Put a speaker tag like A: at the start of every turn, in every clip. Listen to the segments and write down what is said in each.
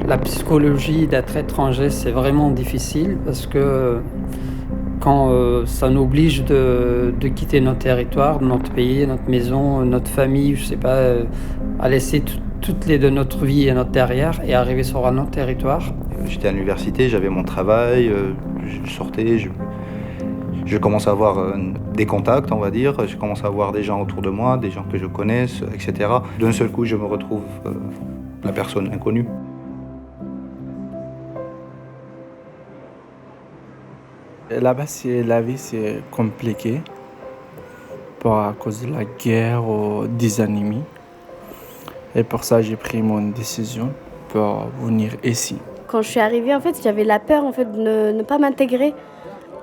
A: La psychologie d'être étranger, c'est vraiment difficile parce que quand ça nous oblige de quitter notre territoire, notre pays, notre maison, notre famille, je sais pas, à laisser toutes les de notre vie et notre derrière et arriver sur un autre territoire.
B: J'étais à l'université, j'avais mon travail, je sortais, je commence à avoir des contacts, on va dire, je commence à avoir des gens autour de moi, des gens que je connaisse, etc. D'un seul coup, je me retrouve la personne inconnue.
C: Là-bas, la vie, c'est compliqué à cause de la guerre ou des ennemis. Et pour ça, j'ai pris mon décision pour venir ici.
D: Quand je suis arrivée, en fait, j'avais la peur de ne pas m'intégrer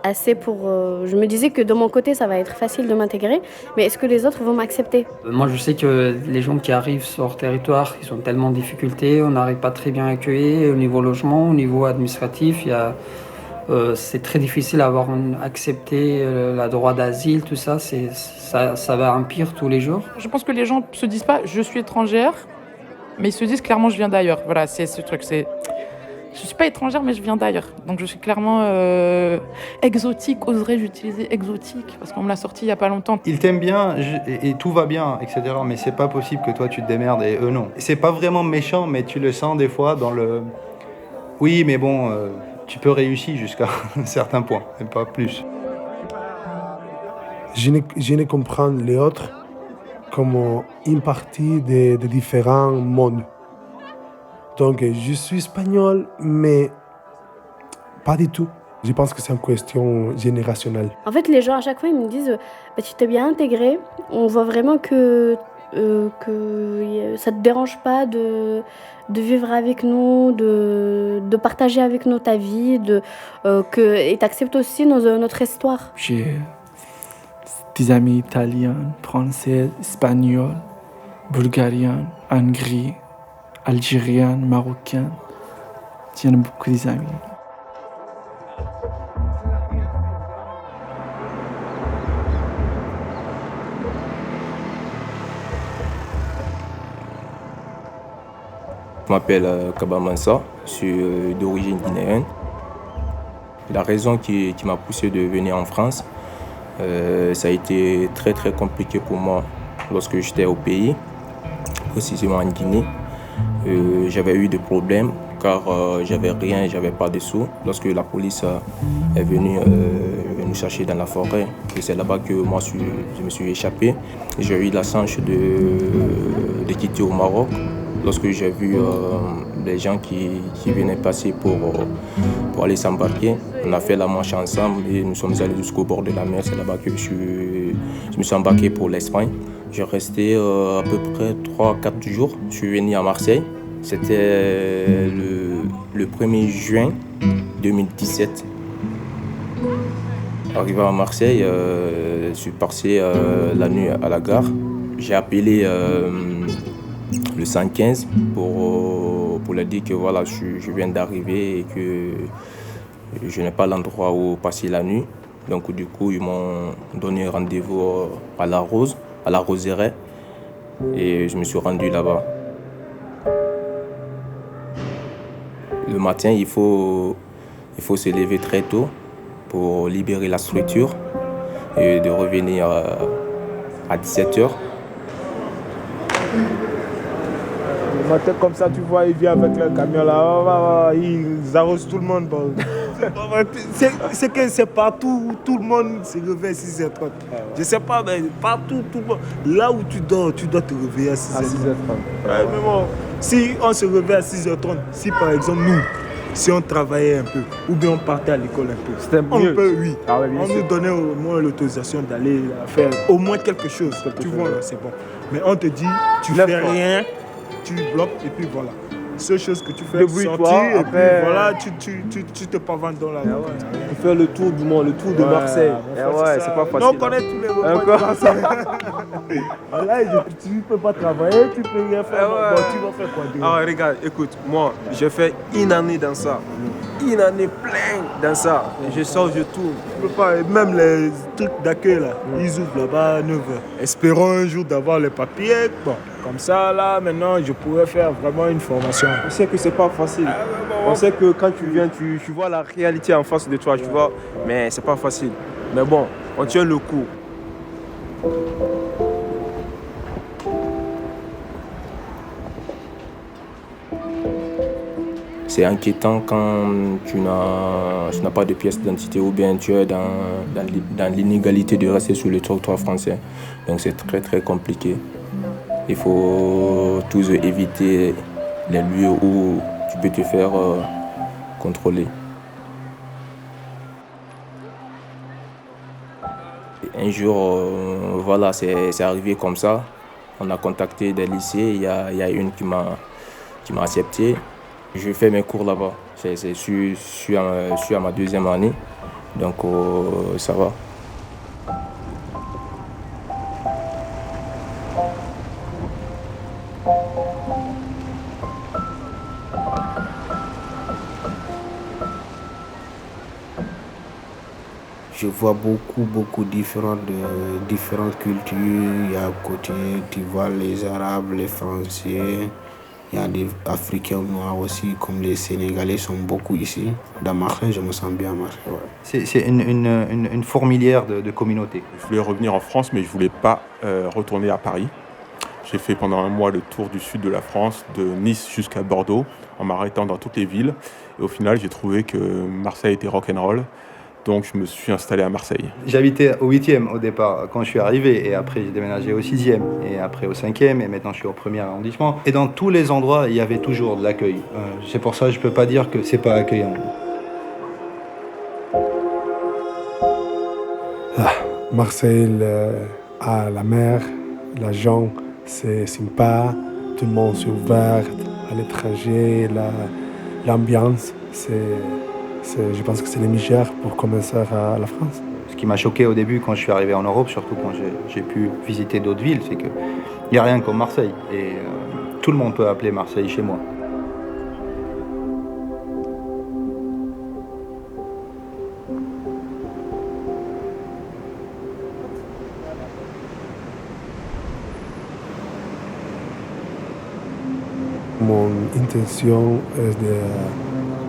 D: assez pour... je me disais que de mon côté, ça va être facile de m'intégrer, mais est-ce que les autres vont m'accepter ?
A: Moi, je sais que les gens qui arrivent sur leur territoire, ils ont tellement de difficultés, on n'arrive pas très bien à accueillir au niveau logement, au niveau administratif, c'est très difficile à accepter le droit d'asile, tout ça, ça va empire tous les jours.
E: Je pense que les gens se disent pas « je suis étrangère », mais ils se disent clairement « je viens d'ailleurs ». Voilà, c'est ce truc, je suis pas étrangère, mais je viens d'ailleurs. Donc je suis clairement exotique, oserais-je utiliser exotique, parce qu'on me l'a sorti il y a pas longtemps.
B: Ils t'aiment bien et tout va bien, etc. Mais c'est pas possible que toi tu te démerdes et eux non. C'est pas vraiment méchant, mais tu le sens des fois dans le... Oui, mais bon, tu peux réussir jusqu'à un certain point, et pas plus.
F: Je ne comprends les autres comme une partie de différents mondes. Donc, je suis espagnol, mais pas du tout. Je pense que c'est une question générationnelle.
D: En fait, les gens, à chaque fois, ils me disent tu t'es bien intégré. On voit vraiment que ça ne te dérange pas de vivre avec nous, de partager avec nous ta vie, et tu acceptes aussi notre histoire.
C: J'ai des amis italiens, français, espagnols, bulgariens, hongriens, algériens, marocains. J'ai beaucoup d'amis.
G: Je m'appelle Kaba Mansa, je suis d'origine guinéenne. La raison qui m'a poussé de venir en France, ça a été très très compliqué pour moi lorsque j'étais au pays, précisément en Guinée. J'avais eu des problèmes car j'avais rien, j'avais pas de sous. Lorsque la police est venue nous chercher dans la forêt, et c'est là-bas que moi je me suis échappé. J'ai eu la chance de quitter au Maroc. Lorsque j'ai vu les gens qui venaient passer pour aller s'embarquer, on a fait la marche ensemble et nous sommes allés jusqu'au bord de la mer. C'est là-bas que je me suis embarqué pour l'Espagne. J'ai resté à peu près 3-4 jours. Je suis venu à Marseille. C'était le 1er juin 2017. Arrivé à Marseille, je suis passé la nuit à la gare. J'ai appelé le 115 pour leur dire que voilà, je viens d'arriver et que je n'ai pas l'endroit où passer la nuit. Donc du coup, ils m'ont donné rendez-vous à la Roseraie, et je me suis rendu là-bas. Le matin, il faut se lever très tôt pour libérer la structure et de revenir à 17h.
H: Le matin comme ça, tu vois, ils viennent avec le camion là, ils arrosent tout le monde. Bon. C'est que c'est partout, tout le monde se réveille à 6h30. Je sais pas, mais partout, tout le monde. Là où tu dors, tu dois te réveiller à 6h30. Mais bon, si on se réveille à 6h30, si par exemple nous, si on travaillait un peu, ou bien on partait à l'école un peu,
C: c'était mieux.
H: On peut, oui.
C: Ah ouais,
H: on nous donnait au moins l'autorisation d'aller faire au moins quelque chose. Tu vois, là, c'est bon. Mais on te dit, tu fais rien, tu bloques et puis voilà. Seule chose que tu fais, sortir et puis voilà, tu te pavannes dans la rue.
C: Tu fais le tour du monde, le tour de Marseille. C'est pas facile.
H: On connaît tous les recoins de Marseille. Là, tu ne peux pas travailler, tu ne peux rien faire. Bon, tu vas faire quoi?
I: Ah, regarde, écoute, moi, j'ai fait une année dans ça.
H: il en est plein dans ça. Je sors, je tourne. Je peux pas, même les trucs d'accueil là, ils ouvrent là-bas à 9h. Espérons un jour d'avoir les papiers. Bon, comme ça, là, maintenant, je pourrais faire vraiment une formation.
I: On sait que c'est pas facile. On sait que quand tu viens, tu vois la réalité en face de toi, tu vois. Mais c'est pas facile. Mais bon, on tient le coup.
G: C'est inquiétant quand tu n'as pas de pièce d'identité ou bien tu es dans l'inégalité de rester sur le territoire français. Donc c'est très très compliqué. Il faut toujours éviter les lieux où tu peux te faire contrôler. Un jour, voilà, c'est arrivé comme ça. On a contacté des lycées, il y a une qui m'a accepté. Je fais mes cours là-bas. Je suis à ma 2e année, donc ça va.
J: Je vois beaucoup de différentes cultures. Il y a à côté, tu vois les Arabes, les Français. Il y a des Africains noirs aussi, comme les Sénégalais sont beaucoup ici. Dans Marseille, je me sens bien à Marseille. Ouais.
B: C'est une fourmilière de communautés.
K: Je voulais revenir en France, mais je ne voulais pas retourner à Paris. J'ai fait pendant un mois le tour du sud de la France, de Nice jusqu'à Bordeaux, en m'arrêtant dans toutes les villes. Et au final, j'ai trouvé que Marseille était rock'n'roll. Donc je me suis installé à Marseille.
B: J'habitais au 8e au départ quand je suis arrivé et après j'ai déménagé au 6e et après au 5e et maintenant je suis au 1er arrondissement. Et dans tous les endroits, il y avait toujours de l'accueil. C'est pour ça que je ne peux pas dire que c'est pas accueillant.
F: Marseille a la mer, les gens c'est sympa, tout le monde est ouvert à l'étranger, l'ambiance je pense que c'est le meilleur pour commencer à la France.
B: Ce qui m'a choqué au début quand je suis arrivé en Europe, surtout quand j'ai pu visiter d'autres villes, c'est qu'il n'y a rien comme Marseille. Et tout le monde peut appeler Marseille chez moi.
F: Mon intention est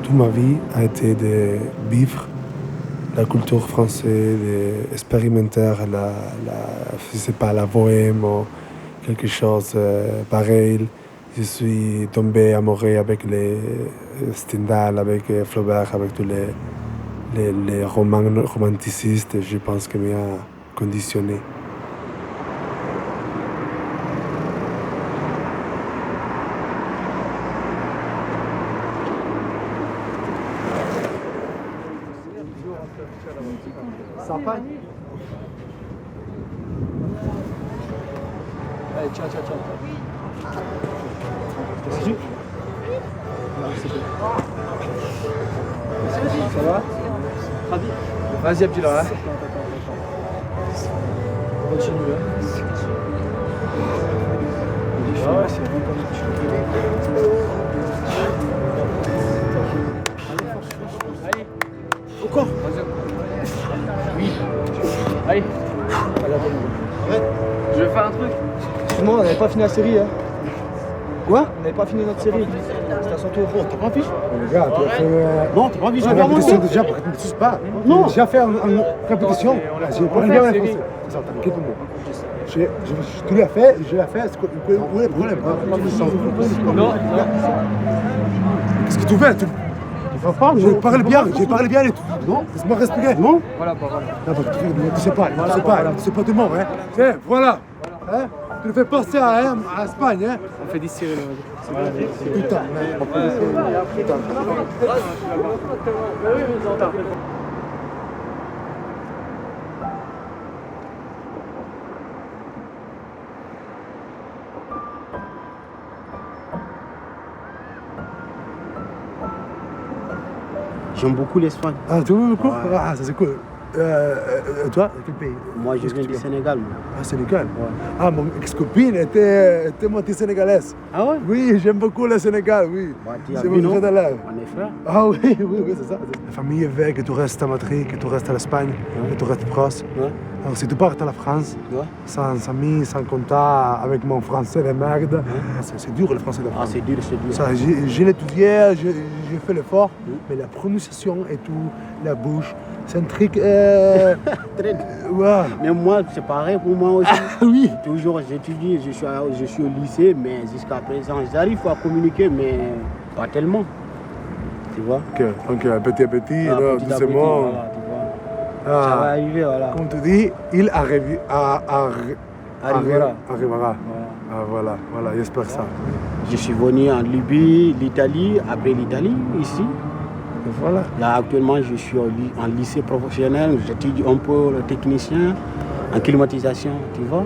F: toute ma vie a été de vivre la culture française, d'expérimenter la bohème ou quelque chose pareil. Je suis tombé amoureux avec les Stendhal, avec Flaubert, avec tous les romans romanticistes. Je pense que m'a conditionné.
L: Champagne. Allez, tiens. C'est juste. Ça va? Vas-y, Abdullah. Continue. Ah ouais, c'est bon. Allez. Encore. Oui. Allez. Arrête. Je vais faire un truc. Excuse-moi, on n'avait pas fini la série. Hein. Quoi? On n'avait pas fini notre série. C'était à 100 euros. T'as pas envie? Les gars, tu as fait. Non, t'as pas envie. J'ai pas répétition déjà, ne me pas. Non. J'ai déjà fait une répétition. J'ai pas bien la français. Ça, t'inquiète pour moi. Je te l'ai fait, où est le problème? Non. Qu'est-ce que tu fais? J'ai parlé bien et tout. Non? Laisse-moi respirer. Non? Voilà. Non, c'est pas de mort, hein. Tiens, voilà. Hein? Tu le fais passer à Espagne, hein. On fait des séries, putain, on fait des séries.
J: J'aime beaucoup l'Espagne.
F: Ah, tu veux beaucoup? Ouais. Ah, ça c'est cool. Toi, quel pays?
L: Moi, je viens du Sénégal. Moi.
F: Ah, Sénégal?
L: Ouais.
F: Ah, mon ex-copine était moitié sénégalaise.
L: Ah ouais?
F: Oui, j'aime beaucoup le Sénégal, oui.
L: Bah, tu as
F: C'est
L: vu,
F: mon
L: non?
F: frère de l'air.
L: On est frères.
F: Ah oui, c'est ça. La famille veut que tu restes à Madrid, que tu restes à l'Espagne, que tu restes proche.
L: Ouais.
F: Alors, si tu pars à la France,
L: Ouais.
F: sans amis, sans contact, avec mon français de merde, c'est dur le français de
L: Ah,
F: France.
L: c'est dur, c'est dur.
F: Ça, j'ai étudié, j'ai fait l'effort, mais la prononciation et tout, la bouche, c'est un truc. Ouais.
L: Mais moi, c'est pareil pour moi aussi.
F: Oui.
L: Toujours, j'étudie, je suis au lycée, mais jusqu'à présent, j'arrive à communiquer, mais pas tellement. Tu vois?
F: Donc, petit à petit,
L: Ah,
F: là,
L: petit à
F: doucement.
L: petit, voilà, tu vois. Ça va arriver, voilà.
F: Comme tu dis, il arrivera.
L: Arrivera.
F: Ah, voilà, j'espère ça.
L: Je suis venu en Libye, l'Italie, après l'Italie, ici.
F: Et voilà.
L: Là, actuellement, je suis en lycée professionnel, j'étudie un peu le technicien en climatisation, tu vois.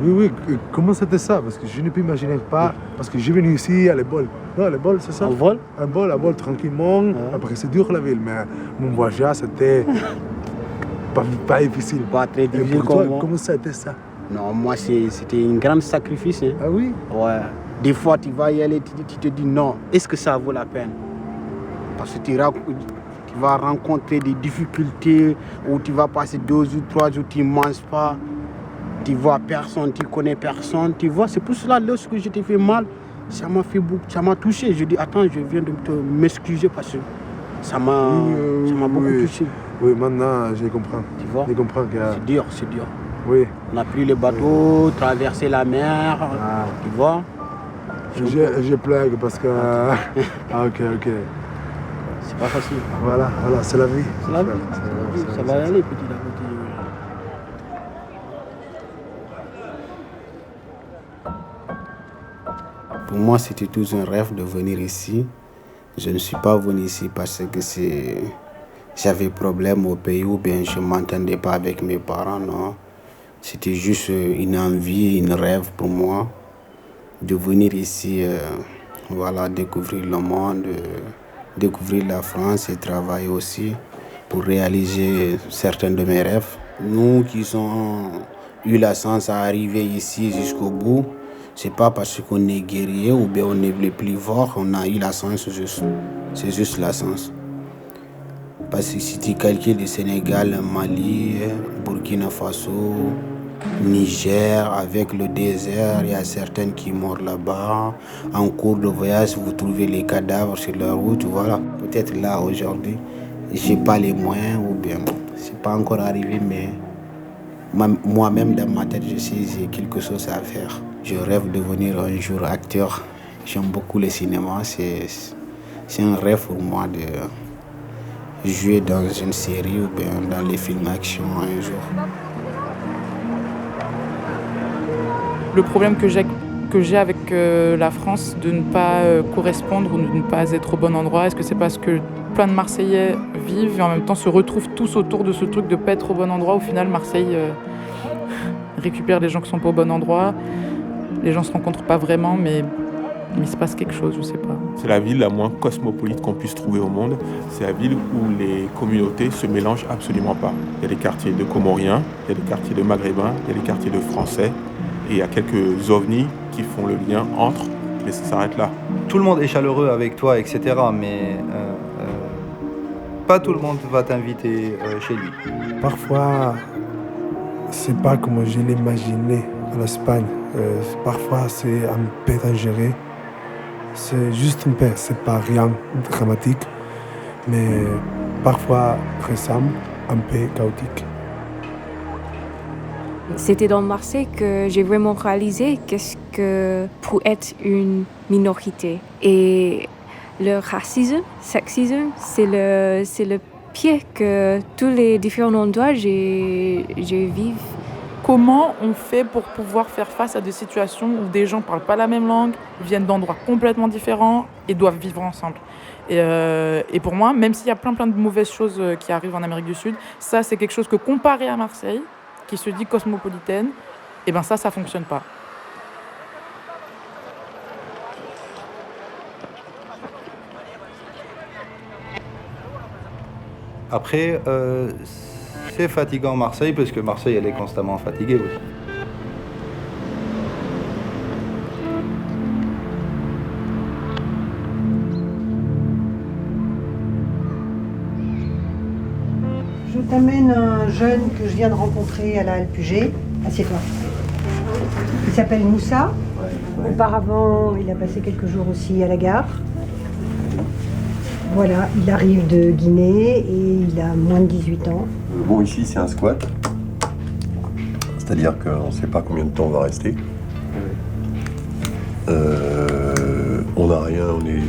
F: Oui, comment c'était ça? Parce que je ne peux imaginer pas, parce que j'ai venu ici à l'école. Non, à l'école, c'est ça?
L: En vol?
F: Un vol tranquillement. Après, c'est dur la ville, mais mon voyage, c'était pas difficile.
L: Pas très
F: Et
L: difficile
F: pour toi,
L: comme moi.
F: comment c'était ça?
L: Non, moi, c'était un grand sacrifice. Hein.
F: Ah oui?
L: Ouais. Des fois, tu vas y aller, tu te dis non, est-ce que ça vaut la peine? Parce que tu vas rencontrer des difficultés où tu vas passer 2 ou 3 jours, tu ne manges pas, tu vois personne, tu connais personne, tu vois. C'est pour cela, lorsque je t'ai fait mal, ça m'a fait beaucoup, ça m'a touché. Je dis, attends, je viens de m'excuser parce que ça m'a beaucoup touché.
F: Oui, maintenant, je comprends.
L: Tu vois?
F: Je comprends que...
L: C'est dur, c'est dur.
F: Oui.
L: On a pris le bateau, traversé la mer, tu vois?
F: Je pleure parce que... Ah, ok.
L: C'est pas facile.
F: Voilà, c'est la vie.
L: C'est la vie. Ça va aller petit à petit.
J: Pour moi, c'était toujours un rêve de venir ici. Je ne suis pas venu ici parce que j'avais problème au pays ou bien je ne m'entendais pas avec mes parents, non. C'était juste une envie, un rêve pour moi de venir ici, découvrir le monde, découvrir la France et travailler aussi pour réaliser certains de mes rêves. Nous qui avons eu la chance d'arriver ici jusqu'au bout, c'est pas parce qu'on est guerrier ou bien on est le plus fort, on a eu la chance juste. C'est juste la chance. Parce que si tu calcules le Sénégal, Mali, Burkina Faso, Niger, avec le désert, il y a certains qui meurent là-bas. En cours de voyage, vous trouvez les cadavres sur la route, voilà. Peut-être là aujourd'hui, j'ai pas les moyens ou bien c'est pas encore arrivé, mais moi-même dans ma tête, je sais que j'ai quelque chose à faire. Je rêve de devenir un jour acteur. J'aime beaucoup le cinéma, c'est un rêve pour moi de jouer dans une série ou bien dans les films d'action un jour.
E: Le problème que j'ai avec la France de ne pas correspondre ou de ne pas être au bon endroit, est-ce que c'est parce que plein de Marseillais vivent et en même temps se retrouvent tous autour de ce truc de ne pas être au bon endroit? Au final, Marseille récupère les gens qui ne sont pas au bon endroit. Les gens ne se rencontrent pas vraiment, mais il se passe quelque chose, je ne sais pas.
K: C'est la ville la moins cosmopolite qu'on puisse trouver au monde. C'est la ville où les communautés se mélangent absolument pas. Il y a des quartiers de Comoriens, il y a des quartiers de Maghrébins, il y a des quartiers de Français. Et il y a quelques ovnis qui font le lien entre, mais ça s'arrête là.
B: Tout le monde est chaleureux avec toi, etc. Mais pas tout le monde va t'inviter chez lui.
F: Parfois, c'est pas comme je l'imaginais en Espagne. Parfois, c'est un peu dangereux. C'est juste un peu, c'est pas rien de dramatique. Mais parfois, ressemble un peu chaotique.
M: C'était dans Marseille que j'ai vraiment réalisé qu'est-ce que pour être une minorité. Et le racisme, sexisme, c'est le pire que tous les différents endroits j'ai vécu.
E: Comment on fait pour pouvoir faire face à des situations où des gens ne parlent pas la même langue, viennent d'endroits complètement différents et doivent vivre ensemble? Et pour moi, même s'il y a plein de mauvaises choses qui arrivent en Amérique du Sud, ça c'est quelque chose que comparé à Marseille, qui se dit cosmopolitaine, et ben ça fonctionne pas.
B: Après, C'est fatigant Marseille parce que Marseille, elle est constamment fatiguée aussi.
N: Je t'amène un jeune que je viens de rencontrer à la LPG. Assieds-toi. Il s'appelle Moussa. Auparavant, il a passé quelques jours aussi à la gare. Voilà, il arrive de Guinée et il a moins de 18 ans.
O: Bon, ici, c'est un squat. C'est-à-dire qu'on ne sait pas combien de temps on va rester. On n'a rien, on est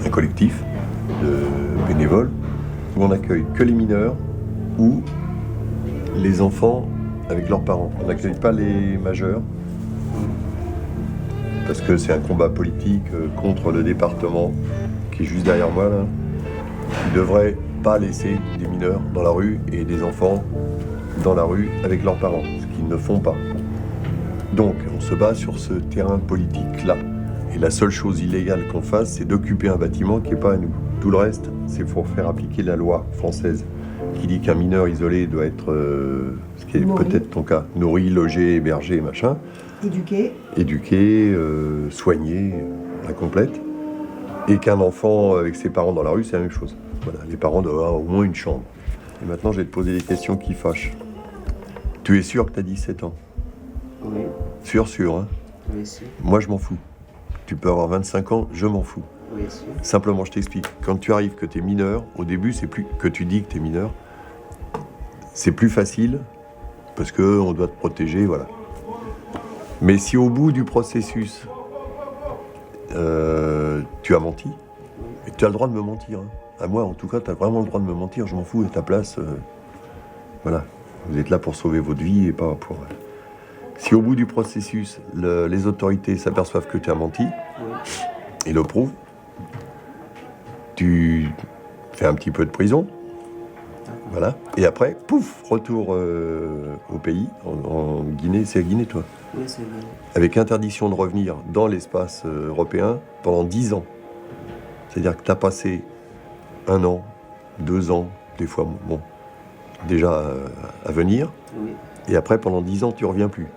O: un collectif de bénévoles où on n'accueille que les mineurs ou les enfants avec leurs parents. On n'accueille pas les majeurs parce que c'est un combat politique contre le département qui est juste derrière moi là. Ils ne devraient pas laisser des mineurs dans la rue et des enfants dans la rue avec leurs parents, ce qu'ils ne font pas. Donc on se bat sur ce terrain politique-là. Et la seule chose illégale qu'on fasse, c'est d'occuper un bâtiment qui n'est pas à nous. Tout le reste, c'est pour faire appliquer la loi française qui dit qu'un mineur isolé doit être, ce qui est peut-être ton cas, nourri, logé, hébergé, machin. Éduqué, soigné, la complète. Et qu'un enfant avec ses parents dans la rue, c'est la même chose. Voilà, les parents doivent avoir au moins une chambre. Et maintenant, je vais te poser des questions qui fâchent. Tu es sûr que tu as 17 ans?
P: Oui.
O: Sûr, hein?
P: Oui, sûr.
O: Moi, je m'en fous. Tu peux avoir 25 ans, je m'en fous.
P: Oui, sûr.
O: Simplement, je t'explique. Quand tu arrives que tu es mineur, au début, c'est plus que tu dis que tu es mineur, c'est plus facile parce qu'on doit te protéger, voilà. Mais si au bout du processus, tu as menti, et tu as le droit de me mentir. Hein. À moi, en tout cas, tu as vraiment le droit de me mentir, je m'en fous, et ta place, voilà. Vous êtes là pour sauver votre vie et pas pour... Si au bout du processus, les autorités s'aperçoivent que tu as menti, et le prouvent, tu fais un petit peu de prison, voilà, et après, pouf, retour au pays, en Guinée. C'est à Guinée, toi?
P: Oui, c'est Guinée.
O: Avec interdiction de revenir dans l'espace européen pendant 10 ans. C'est-à-dire que tu as passé 1 an, 2 ans, des fois, bon, déjà à venir,
P: oui.
O: Et après, pendant 10 ans, tu ne reviens plus.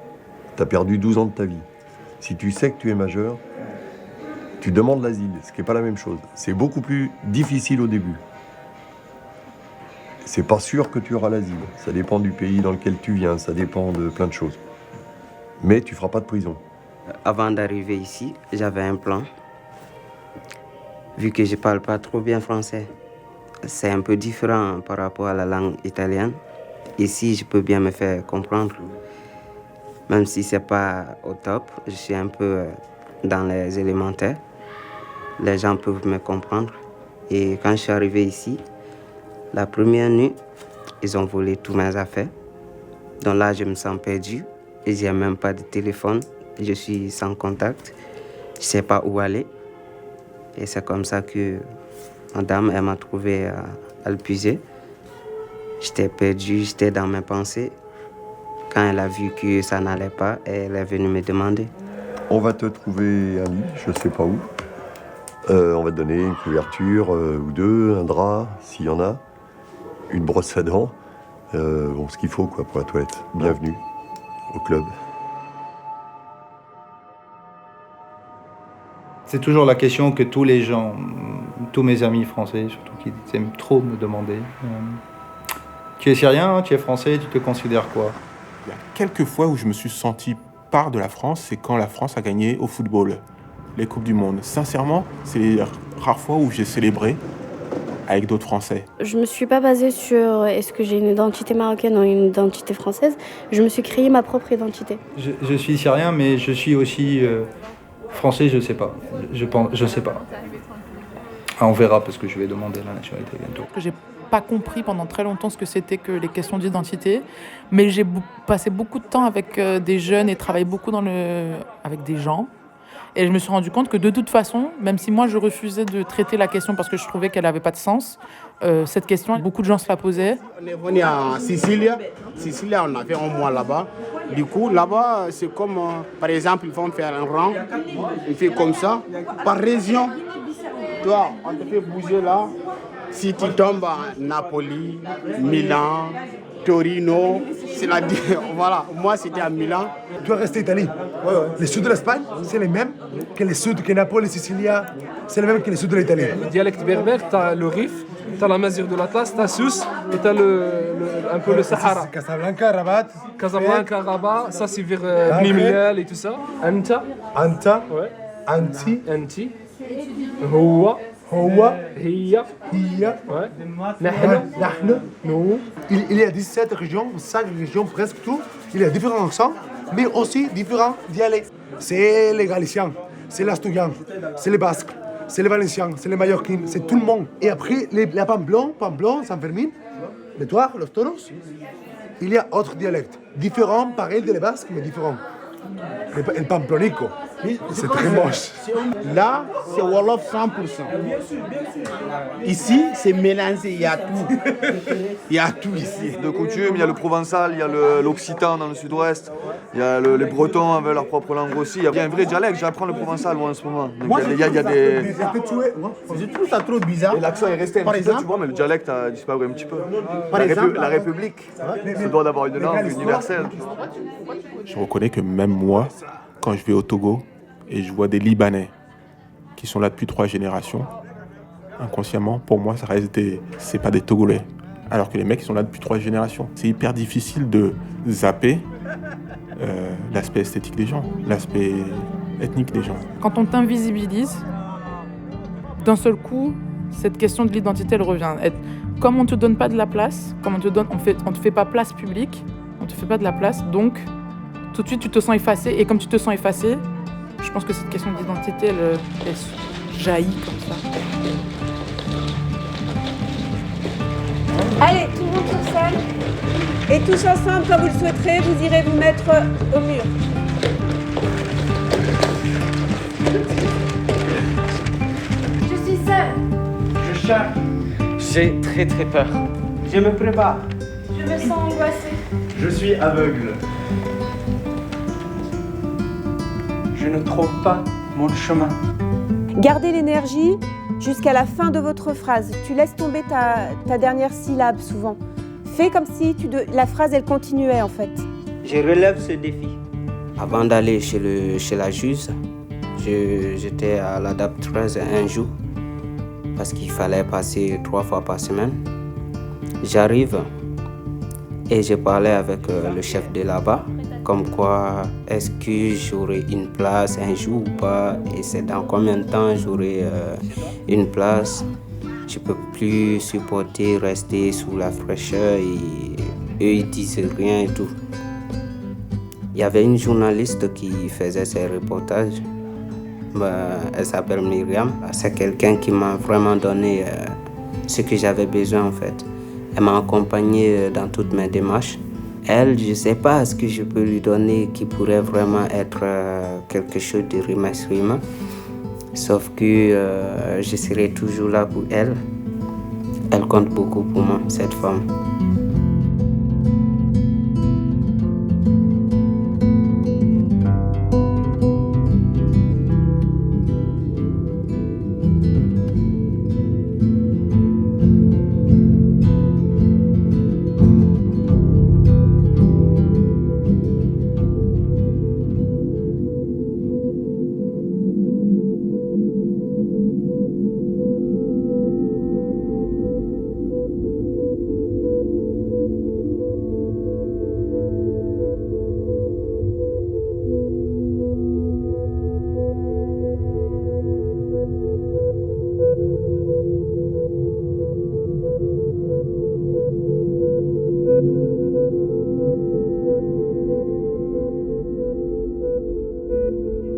O: Tu as perdu 12 ans de ta vie. Si tu sais que tu es majeur, tu demandes l'asile, ce qui n'est pas la même chose. C'est beaucoup plus difficile au début. C'est pas sûr que tu auras l'asile. Ça dépend du pays dans lequel tu viens, ça dépend de plein de choses. Mais tu ne feras pas de prison.
P: Avant d'arriver ici, j'avais un plan. Vu que je ne parle pas trop bien français, c'est un peu différent par rapport à la langue italienne. Ici, je peux bien me faire comprendre. Même si ce n'est pas au top, je suis un peu dans les élémentaires. Les gens peuvent me comprendre. Et quand je suis arrivé ici, la première nuit, ils ont volé tous mes affaires. Donc là, je me sens perdu. Et je n'ai même pas de téléphone. Je suis sans contact. Je ne sais pas où aller. Et c'est comme ça que madame, elle m'a trouvé à l'Épuisé. J'étais perdu, j'étais dans mes pensées. Quand elle a vu que ça n'allait pas, elle est venue me demander.
O: On va te trouver un lit, je ne sais pas où. On va te donner une couverture ou deux, un drap, s'il y en a, une brosse à dents. Bon, ce qu'il faut quoi, pour la toilette. Bienvenue au club.
B: C'est toujours la question que tous les gens, tous mes amis français, surtout qui aiment trop me demander. Tu es syrien, tu es français, tu te considères quoi?
K: Il y a quelques fois où je me suis senti part de la France, c'est quand la France a gagné au football, les Coupes du Monde. Sincèrement, c'est les rares fois où j'ai célébré avec d'autres Français.
D: Je ne me suis pas basée sur est-ce que j'ai une identité marocaine ou une identité française. Je me suis créé ma propre identité.
B: Je suis syrien, mais je suis aussi français, je ne sais pas. Je sais pas. Ah, on verra parce que je vais demander la nationalité bientôt.
E: J'ai pas compris pendant très longtemps ce que c'était que les questions d'identité, mais j'ai passé beaucoup de temps avec des jeunes et travaillé beaucoup avec des gens. Et je me suis rendu compte que de toute façon, même si moi je refusais de traiter la question parce que je trouvais qu'elle n'avait pas de sens, cette question, beaucoup de gens se la posaient.
Q: On est venu à Sicile. Sicile, on a fait un mois là-bas. Du coup, là-bas, c'est comme, par exemple, ils vont faire un rang. On fait comme ça, par région. Toi, on te fait bouger là. Si tu tombes à Napoli, Milan, Torino, c'est-à-dire, voilà, moi c'était à Milan.
F: Tu es resté en Italie. Le sud de l'Espagne, c'est le même que le sud, que Naples, Sicilia, c'est le même que le sud de l'Italie.
R: Le dialecte berbère, tu as le Rif, tu as la mesure de l'Atlas, tu as Sousse et tu as un peu le Sahara.
F: Casablanca, Rabat.
R: Casablanca, Rabat, ça c'est vers Bni Mellal et tout ça. Anta.
F: Ouais. Anti.
R: Houa.
F: Hiya.
R: Ouais.
F: Nahnu. Nous. Il y a 17 régions, 5 régions, presque tout. Il y a différents accents, mais aussi différents dialectes. C'est les Galiciens, c'est l'Asturian, c'est les Basques, c'est les Valenciens, c'est les Mallorquins, c'est tout le monde. Et après, la Pamplon, San Fermin, les Toirs, los Toros, il y a autres dialectes. Différents, pareil de les Basques, mais différents. Le Pamplonico, c'est très moche.
Q: Là, c'est Wolof 100%. Ici, c'est mélangé, il y a tout. Il y a tout ici.
S: De coutume, il y a le provençal, il y a l'occitan dans le sud-ouest, il y a les bretons avec leur propre langue aussi. Il y a un vrai dialecte, j'apprends le provençal moi en ce moment. Donc, il y a des...
Q: Je trouve ça trop bizarre.
S: Et l'accent est resté un petit peu, tu vois, mais le dialecte a disparu un petit peu. La République se doit d'avoir une langue universelle.
K: Je reconnais que même moi, quand je vais au Togo et je vois des Libanais qui sont là depuis 3 générations, inconsciemment, pour moi, c'est pas des Togolais. Alors que les mecs, ils sont là depuis 3 générations. C'est hyper difficile de zapper l'aspect esthétique des gens, l'aspect ethnique des gens.
E: Quand on t'invisibilise, d'un seul coup, cette question de l'identité, elle revient. Comme on ne te donne pas de la place, comme on te fait pas place publique, on te fait pas de la place, donc tout de suite tu te sens effacé. Et comme tu te sens effacé, je pense que cette question d'identité, elle jaillit comme ça.
T: Allez, tout le monde sur scène. Et tous ensemble, quand vous le souhaiterez, vous irez vous mettre au mur.
D: Je suis seule.
L: Je cherche. J'ai très très peur.
Q: Je me prépare.
D: Je me sens angoissée.
L: Je suis aveugle. Je ne trouve pas mon chemin.
T: Gardez l'énergie jusqu'à la fin de votre phrase. Tu laisses tomber ta dernière syllabe souvent. Fais comme si la phrase elle continuait en fait.
P: Je relève ce défi. Avant d'aller chez la juge, j'étais à la DAP 13 un jour parce qu'il fallait passer 3 fois par semaine. J'arrive et j'ai parlé avec le chef de là-bas, comme quoi est-ce que j'aurai une place un jour ou pas, et c'est dans combien de temps j'aurai une place. Je ne peux plus supporter rester sous la fraîcheur et eux ils disent rien et tout. Il y avait une journaliste qui faisait ses reportages. Elle s'appelle Myriam. C'est quelqu'un qui m'a vraiment donné ce que j'avais besoin en fait. Elle m'a accompagné dans toutes mes démarches. Elle, je ne sais pas ce que je peux lui donner qui pourrait vraiment être quelque chose de remerciement. Sauf que je serai toujours là pour elle. Elle compte beaucoup pour moi, cette femme.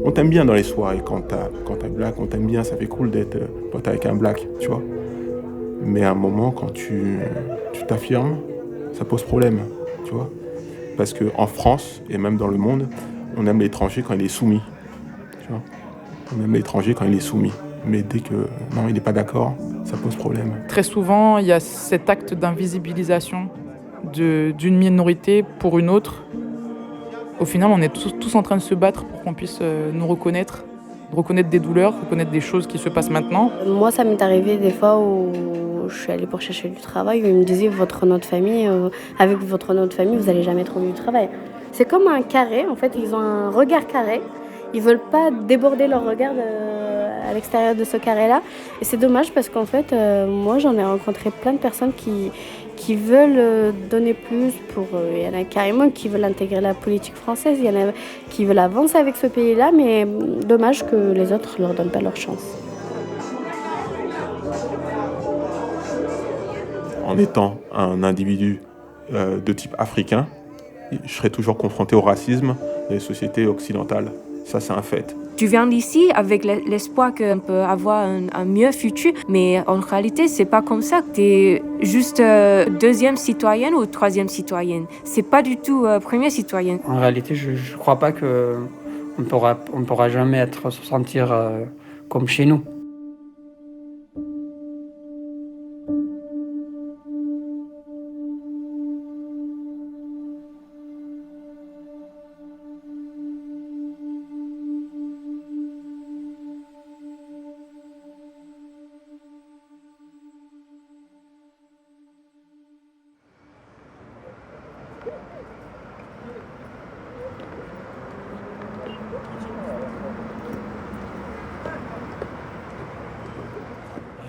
K: On t'aime bien dans les soirées quand t'es black, on t'aime bien, ça fait cool d'être pote avec un black, tu vois. Mais à un moment, quand tu t'affirmes, ça pose problème, tu vois. Parce qu'en France, et même dans le monde, on aime l'étranger quand il est soumis, tu vois. On aime l'étranger quand il est soumis. Mais dès que, non, il n'est pas d'accord, ça pose problème.
E: Très souvent, il y a cet acte d'invisibilisation d'une minorité pour une autre. Au final, on est tous en train de se battre pour qu'on puisse nous reconnaître des douleurs, reconnaître des choses qui se passent maintenant.
D: Moi, ça m'est arrivé des fois où où je suis allée pour chercher du travail, ils me disaient votre nom de famille, avec votre nom de famille, vous n'allez jamais trouver du travail. C'est comme un carré, en fait, ils ont un regard carré. Ils ne veulent pas déborder leur regard à l'extérieur de ce carré-là. Et c'est dommage parce qu'en fait, moi, j'en ai rencontré plein de personnes qui veulent donner plus. Il y en a carrément qui veulent intégrer la politique française, il y en a qui veulent avancer avec ce pays-là, mais dommage que les autres ne leur donnent pas leur chance.
K: En étant un individu de type africain, je serai toujours confronté au racisme dans les sociétés occidentales. Ça, c'est un fait.
M: Tu viens d'ici avec l'espoir qu'on peut avoir un mieux futur, mais en réalité, c'est pas comme ça. Tu es juste deuxième citoyenne ou troisième citoyenne. C'est pas du tout première citoyenne.
A: En réalité, je crois pas qu'on pourra jamais se sentir comme chez nous.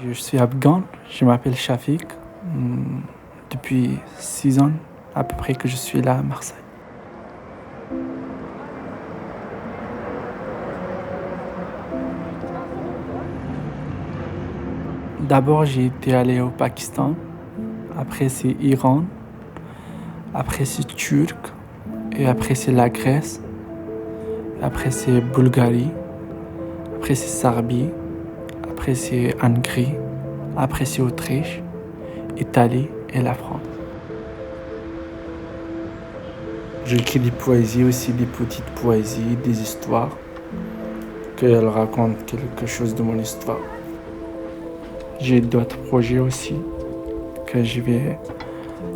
C: Je suis afghan, je m'appelle Shafik. Depuis 6 ans à peu près que je suis là à Marseille. D'abord, j'ai été allé au Pakistan, après c'est Iran, après c'est Turc, et après c'est la Grèce, après c'est Bulgarie, après c'est Serbie, après c'est Hongrie, après c'est Autriche, Italie et la France. J'écris des poésies aussi, des petites poésies, des histoires, qu'elles racontent quelque chose de mon histoire. J'ai d'autres projets aussi, que je vais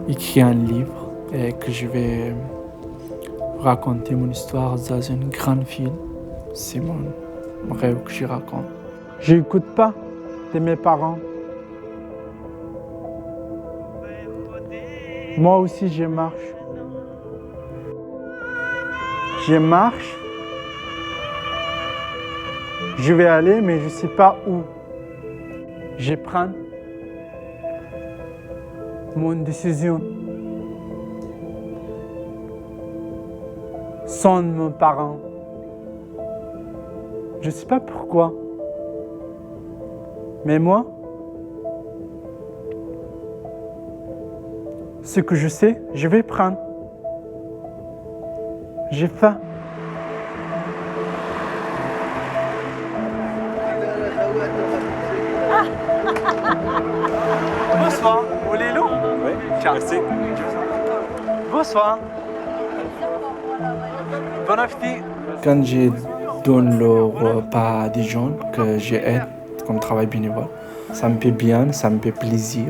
C: écrire un livre et que je vais raconter mon histoire dans un grand film. C'est mon rêve que je raconte. Je n'écoute pas de mes parents. Moi aussi, je marche. Je marche. Je vais aller, mais je ne sais pas où. Je prends mon décision sans mes parents. Je ne sais pas pourquoi. Mais moi, ce que je sais, je vais prendre. J'ai faim. Bonsoir, Olelo. Oui, merci. Bonsoir. Bon appétit. Quand je donne le repas à des gens que j'aide comme travail bénévole, ça me fait bien, ça me fait plaisir.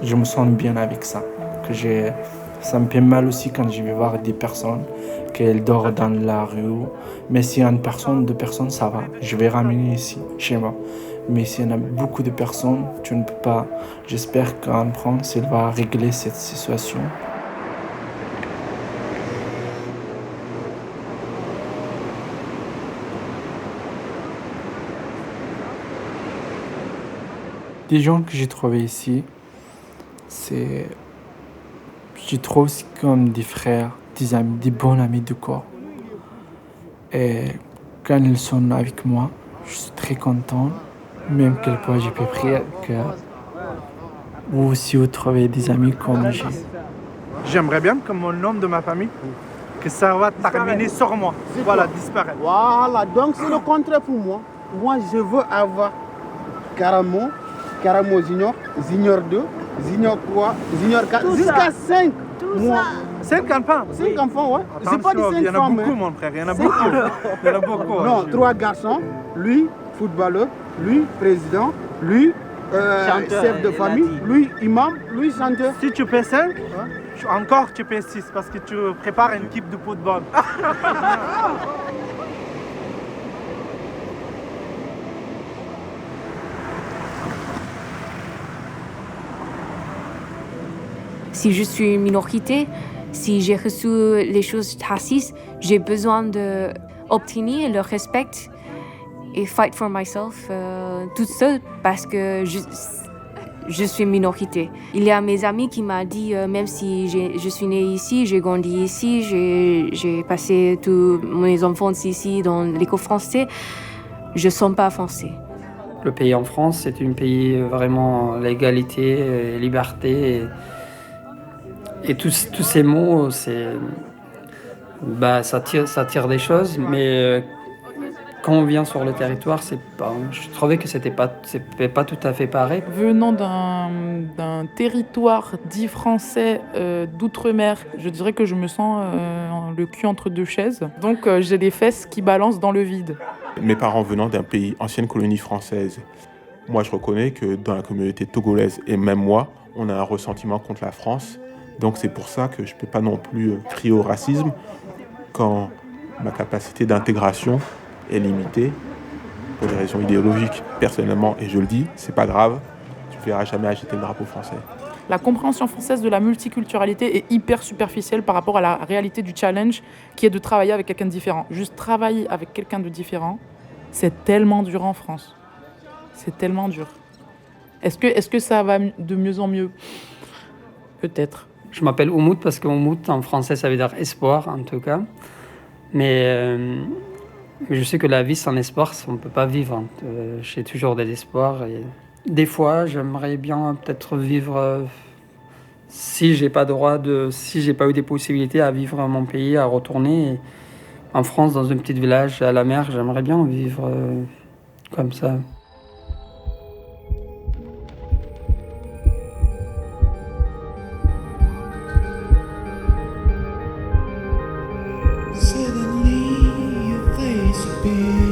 C: Je me sens bien avec ça. Ça me fait mal aussi quand je vais voir des personnes qu'elles dorment dans la rue. Mais s'il y a une personne, 2 personnes, ça va. Je vais ramener ici, chez moi. Mais s'il y en a beaucoup de personnes, tu ne peux pas. J'espère qu'en France, elle va régler cette situation. Des gens que j'ai trouvés ici, je trouve comme des frères, des amis, des bons amis de corps. Et quand ils sont avec moi, je suis très content. Même quelquefois, je peux prier que vous aussi vous trouvez des amis comme j'ai. J'aimerais bien que mon nom de ma famille, que ça va terminer sur moi. Voilà, disparaître.
Q: Voilà, donc c'est le contraire pour moi. Moi, je veux avoir Karamo Junior, Junior 2, Junior 3, Junior 4, jusqu'à 5. Moi.
C: 5 enfants?
Q: 5 enfants, ouais. C'est pas des 5 femmes.
C: Il y en a beaucoup, mon frère, il y en a beaucoup. Il y en a beaucoup.
Q: Non, 3 garçons, lui, footballeur, lui, président, lui, chef de famille, lui, imam, lui, chanteur.
C: Si tu paies 5, encore tu paies 6 parce que tu prépares une équipe de football.
M: si je suis une minorité, si j'ai reçu les choses racistes, j'ai besoin d'obtenir le respect et fight for myself toute seule parce que je suis une minorité. Il y a mes amis qui m'ont dit, même si je suis née ici, j'ai grandi ici, j'ai passé tous mes enfances ici dans l'école français, je ne sens pas français.
A: Le pays en France, c'est un pays vraiment l'égalité, liberté. Et tous ces mots, ça tire des choses, mais quand on vient sur le territoire, je trouvais que c'était pas tout à fait pareil.
E: Venant d'un territoire dit français d'outre-mer, je dirais que je me sens le cul entre deux chaises. Donc j'ai les fesses qui balancent dans le vide.
K: Mes parents venant d'un pays ancienne colonie française, moi je reconnais que dans la communauté togolaise et même moi, on a un ressentiment contre la France. Donc c'est pour ça que je ne peux pas non plus crier au racisme quand ma capacité d'intégration est limitée pour des raisons idéologiques. Personnellement, et je le dis, c'est pas grave, tu ne verras jamais agiter le drapeau français.
E: La compréhension française de la multiculturalité est hyper superficielle par rapport à la réalité du challenge qui est de travailler avec quelqu'un de différent. Juste travailler avec quelqu'un de différent, c'est tellement dur en France. C'est tellement dur. Est-ce que ça va de mieux en mieux? Peut-être.
A: Je m'appelle Oumout parce que Oumout en français ça veut dire espoir en tout cas. Mais je sais que la vie sans espoir, on ne peut pas vivre. J'ai toujours des espoirs. Et des fois, j'aimerais bien peut-être vivre, si j'ai pas eu des possibilités à vivre à mon pays, à retourner en France dans un petit village à la mer, j'aimerais bien vivre comme ça.
U: Suddenly your face appears.